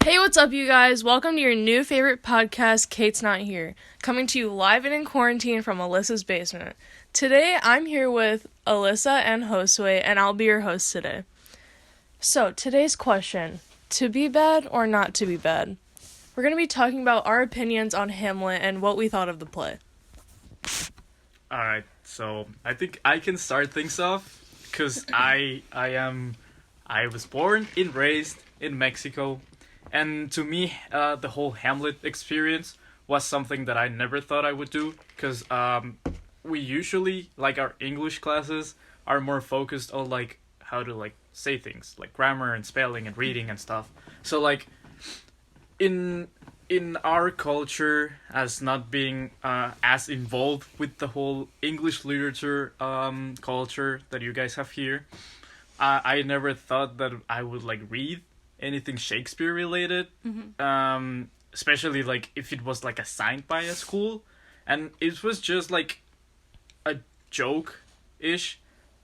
Hey, what's up, you guys? Welcome to your new favorite podcast, Kate's Not Here, coming to you live and in quarantine from Alyssa's basement. Today, I'm here with Alyssa and Josue, and I'll be your host today. So, today's question, to be bad or not to be bad? We're going to be talking about our opinions on Hamlet and what we thought of the play. Alright, so I think I can start things off, because I was born and raised in Mexico. And to me, the whole Hamlet experience was something that I never thought I would do, because we usually, like, our English classes are more focused on, like, how to, like, say things, like grammar and spelling and reading and stuff. So, like, in our culture, as not being as involved with the whole English literature culture that you guys have here, I never thought that I would, like, read anything Shakespeare related, especially like if it was like assigned by a school, and it was just like a joke ish,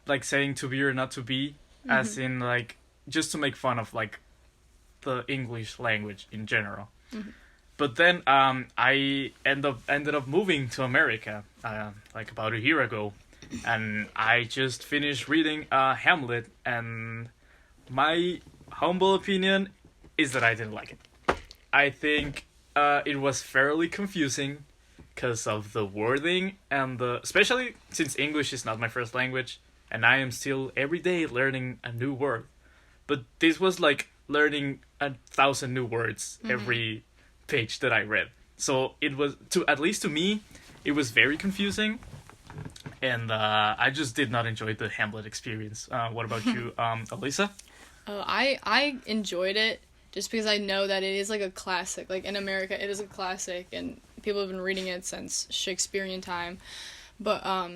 like saying to be or not to be, as in like just to make fun of like the English language in general. But then I ended up moving to America like about a year ago, and I just finished reading Hamlet, and my humble opinion is that I didn't like it. I think it was fairly confusing because of the wording and especially since English is not my first language and I am still every day learning a new word. But this was like learning 1,000 new words every page that I read. So it was, at least to me, it was very confusing. And I just did not enjoy the Hamlet experience. What about you, Alyssa? I enjoyed it just because I know that it is like a classic. Like in America, it is a classic, and people have been reading it since Shakespearean time. But I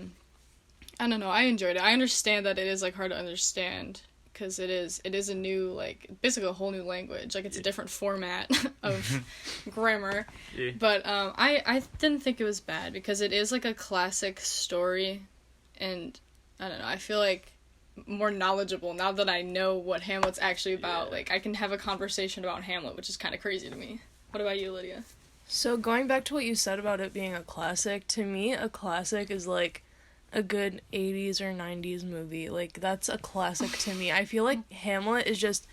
don't know. I enjoyed it. I understand that it is like hard to understand because it is a new, like, basically a whole new language. Like it's a different format of grammar. Yeah. But I didn't think it was bad because it is like a classic story, and I don't know. I feel like more knowledgeable now that I know what Hamlet's actually about. Like I can have a conversation about Hamlet, which is kind of crazy to me. What about you, Lydia? So going back to what you said about it being a classic, to me a classic is like a good 80s or 90s movie. Like that's a classic to me. I feel like Hamlet is just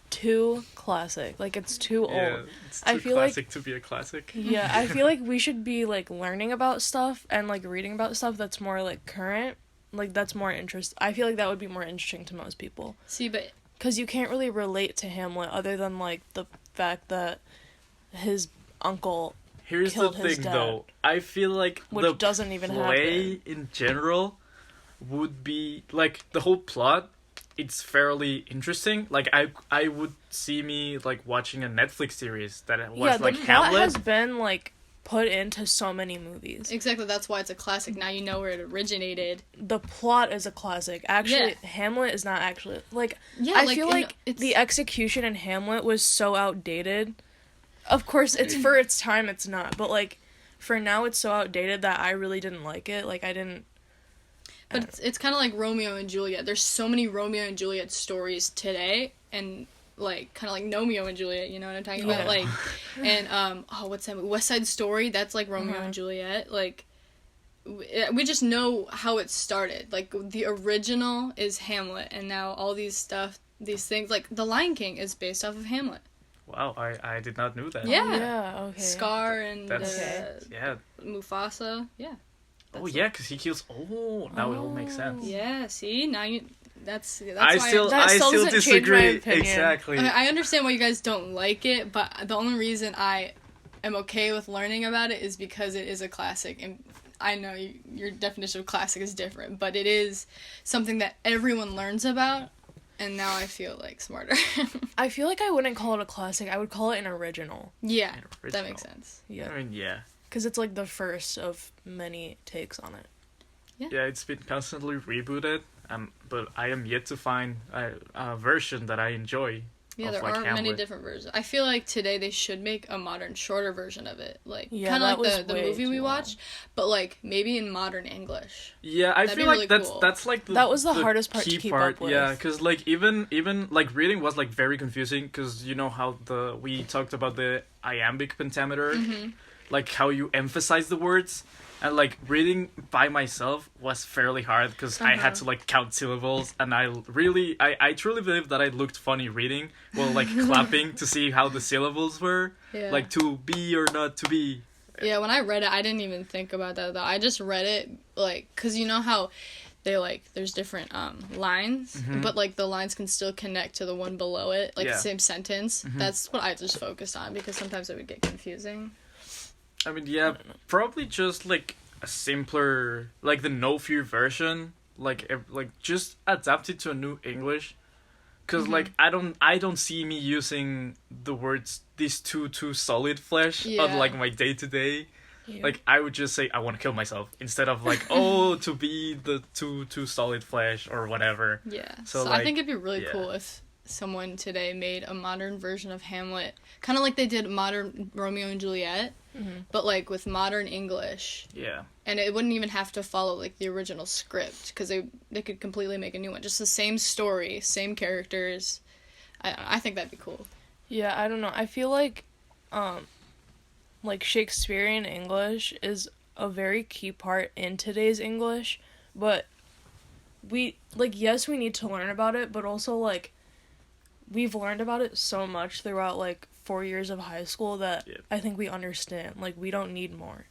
too classic. Like it's too old. It's too classic to be a classic. Yeah, I feel like we should be like learning about stuff and like reading about stuff that's more like current. Like, that's more I feel like that would be more interesting to most people. See, but... Because you can't really relate to Hamlet other than, like, the fact that his uncle killed his dad. Though. I feel like the doesn't even play happen. In general would be... Like, the whole plot, it's fairly interesting. Like, I would see me, like, watching a Netflix series that was, like, Hamlet. Yeah, the plot has been, like, put into so many movies. Exactly, that's why it's a classic. Now you know where it originated. The plot is a classic. Actually, Hamlet is not actually... Like, I feel like the execution in Hamlet was so outdated. Of course, it's for its time, it's not. But, like, for now, it's so outdated that I really didn't like it. Like, I didn't... But it's kind of like Romeo and Juliet. There's so many Romeo and Juliet stories today, and... like kind of like Nomeo and Juliet, you know what I'm talking about? Like, and what's that movie? West Side Story, that's like Romeo and Juliet. Like we just know how it started. Like the original is Hamlet, and now all these things like The Lion King is based off of Hamlet. Wow, I did not know that. Yeah, okay. Scar and Mufasa, because he kills. Now it all makes sense. Yeah, see, now you. That's I why still disagree. Exactly. Okay, I understand why you guys don't like it, but the only reason I am okay with learning about it is because it is a classic, and I know your definition of classic is different, but it is something that everyone learns about, and now I feel like smarter. I feel like I wouldn't call it a classic. I would call it an original. Yeah, that makes sense. Yeah. I mean, yeah. Because it's like the first of many takes on it. Yeah, it's been constantly rebooted. But I am yet to find a version that I enjoy. Yeah, of there like are Hamlet. many different versions. I feel like today they should make a modern, shorter version of it, like Yeah, kind that of was like the way movie too we long. watched, but like maybe in modern English. Yeah, I That'd feel be like really that's cool. that's like That was the hardest part to key keep part. up with. Yeah, because like even like reading was like very confusing because you know how we talked about the iambic pentameter, like how you emphasize the words, and like reading by myself was fairly hard because I had to like count syllables, and I truly believe that I looked funny reading while like clapping to see how the syllables were, Yeah. like to be or not to be. Yeah, when I read it, I didn't even think about that though. I just read it like cuz you know how they like there's different lines, but like the lines can still connect to the one below it, like Yeah. the same sentence. That's what I just focused on because sometimes it would get confusing. I mean, yeah, probably just like a simpler, like the No Fear version, like just adapt it to a new English, because like I don't see me using the words "this too solid flesh" Yeah. on like my day to day. Yeah. Like I would just say I want to kill myself instead of like oh to be the too solid flesh or whatever. Yeah. So, So like, I think it'd be really yeah. cool if someone today made a modern version of Hamlet, kind of like they did modern Romeo and Juliet, but like with modern English. Yeah. And it wouldn't even have to follow like the original script because they could completely make a new one, just the same story, same characters. I think that'd be cool. Yeah, I don't know. I feel like Shakespearean English is a very key part in today's English, but yes, we need to learn about it, but also like we've learned about it so much throughout like 4 years of high school that Yeah. I think we understand. Like we don't need more.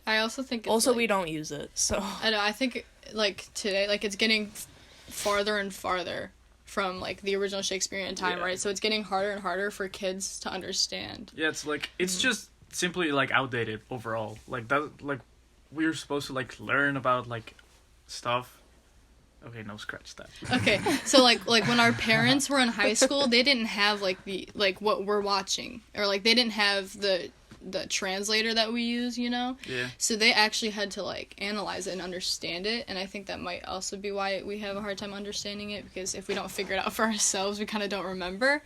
I also think it's Also, like, we don't use it. So I know. I think like today, like it's getting farther and farther from like the original Shakespearean time, Yeah. right? So it's getting harder and harder for kids to understand. Yeah, it's like it's just simply like outdated overall. Like that, like we're supposed to like learn about like stuff. Okay, no, scratch that. Okay, so like when our parents were in high school, they didn't have like the like what we're watching, or like they didn't have the translator that we use, you know? Yeah. So they actually had to like analyze it and understand it, and I think that might also be why we have a hard time understanding it, because if we don't figure it out for ourselves, we kind of don't remember.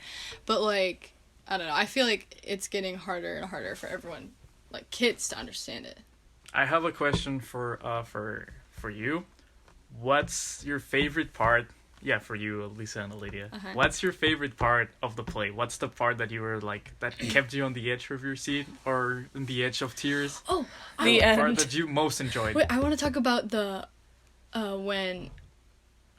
But like I don't know, I feel like it's getting harder and harder for everyone, like kids, to understand it. I have a question for you. What's your favorite part? Yeah, for you, Lisa and Lydia. Uh-huh. What's your favorite part of the play? What's the part that you were like that kept you on the edge of your seat or on the edge of tears? Oh, the Part end. that you most enjoyed? wait, I want to talk about the when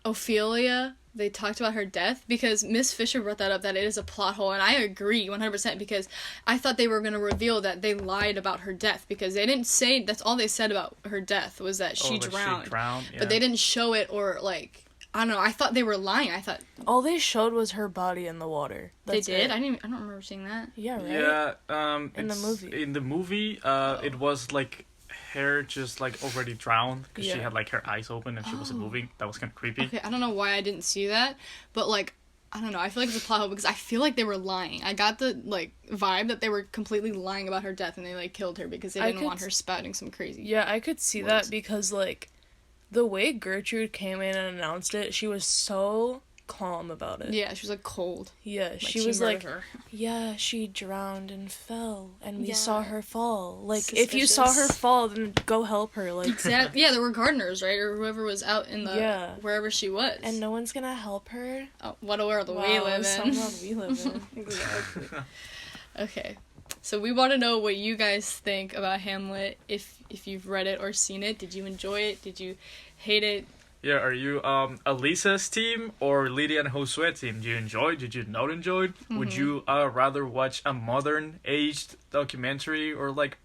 Ophelia, they talked about her death, because Miss Fisher brought that up, that it is a plot hole, and I agree 100%, because I thought they were going to reveal that they lied about her death, because they didn't say, that's all they said about her death, was that she drowned. She drowned, yeah. But they didn't show it, or like, I don't know, I thought they were lying. I thought All they showed was her body in the water. That's they did? it. I don't remember seeing that. Yeah, right. Yeah, In the movie. In the movie, it was like hair just like already drowned because she Yeah. had like her eyes open and she wasn't moving. That was kind of creepy. Okay, I don't know why I didn't see that, but like, I don't know, I feel like it's a plot hole because I feel like they were lying. I got the like vibe that they were completely lying about her death and they like killed her because they I didn't could want her spouting some crazy. Yeah, I could see Words. that because, like, the way Gertrude came in and announced it, she was so calm about it. Yeah, she was like cold. Yeah, Like, she was like, murdered her. yeah, she drowned and fell, and we Yeah. saw her fall. Like, if you saw her Suspicious. fall, then go help her. Like, Exactly. Yeah, there were gardeners, right, or whoever was out in the Yeah. wherever she was. and no one's gonna help her. Oh, what a world we Wow, live in. some world we live in. Exactly. Okay, so we want to know what you guys think about Hamlet. If you've read it or seen it, did you enjoy it? Did you hate it? Yeah, are you Elisa's team or Lydia and Josue team? Did you enjoy? Did you not enjoy? Would you rather watch a modern aged documentary or like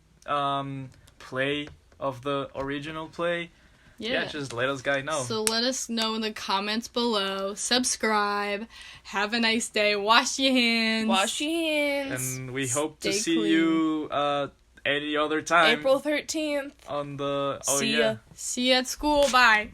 play of the original play? Yeah, just let us guys know. So let us know in the comments below. Subscribe. Have a nice day. Wash your hands. Wash your hands. And we hope to Stay see clean. you any other time April 13th. on the See yeah. ya. See you at school. Bye.